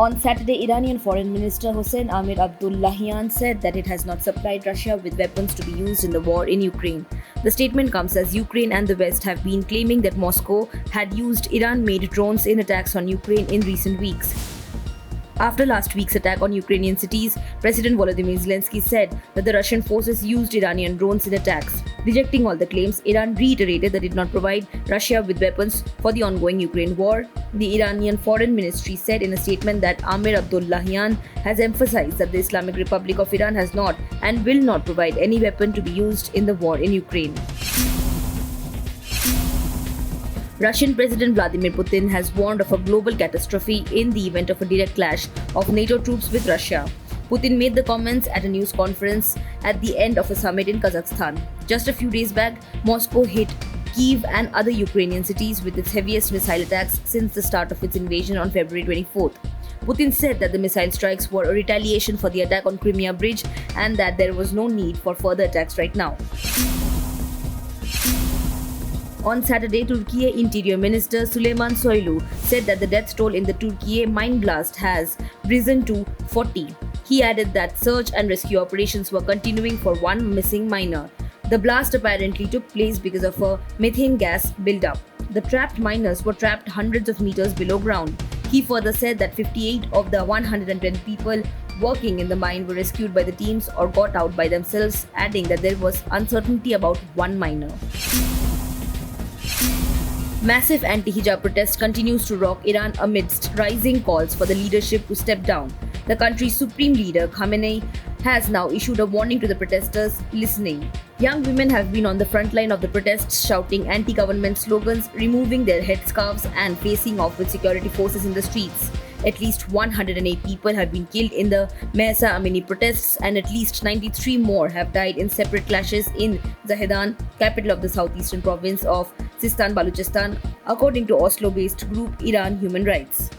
On Saturday, Iranian Foreign Minister Hossein Amir Abdullahian said that it has not supplied Russia with weapons to be used in the war in Ukraine. The statement comes as Ukraine and the West have been claiming that Moscow had used Iran-made drones in attacks on Ukraine in recent weeks. After last week's attack on Ukrainian cities, President Volodymyr Zelensky said that the Russian forces used Iranian drones in attacks. Rejecting all the claims, Iran reiterated that it did not provide Russia with weapons for the ongoing Ukraine war. The Iranian Foreign Ministry said in a statement that Amir Abdullahian has emphasized that the Islamic Republic of Iran has not and will not provide any weapon to be used in the war in Ukraine. Russian President Vladimir Putin has warned of a global catastrophe in the event of a direct clash of NATO troops with Russia. Putin made the comments at a news conference at the end of a summit in Kazakhstan. Just a few days back, Moscow hit Kyiv and other Ukrainian cities with its heaviest missile attacks since the start of its invasion on February 24th. Putin said that the missile strikes were a retaliation for the attack on Crimea Bridge and that there was no need for further attacks right now. On Saturday, Turkey Interior Minister Süleyman Soylu said that the death toll in the Turkey mine blast has risen to 40. He added that search and rescue operations were continuing for one missing miner. The blast apparently took place because of a methane gas buildup. The trapped miners were trapped hundreds of meters below ground. He further said that 58 of the 110 people working in the mine were rescued by the teams or got out by themselves, adding that there was uncertainty about one miner. Massive anti-hijab protest continues to rock Iran amidst rising calls for the leadership to step down. The country's supreme leader, Khamenei, has now issued a warning to the protesters listening. Young women have been on the front line of the protests, shouting anti-government slogans, removing their headscarves and facing off with security forces in the streets. At least 108 people have been killed in the Mahsa Amini protests and at least 93 more have died in separate clashes in Zahedan, capital of the southeastern province of Sistan Baluchistan, according to Oslo-based group Iran Human Rights.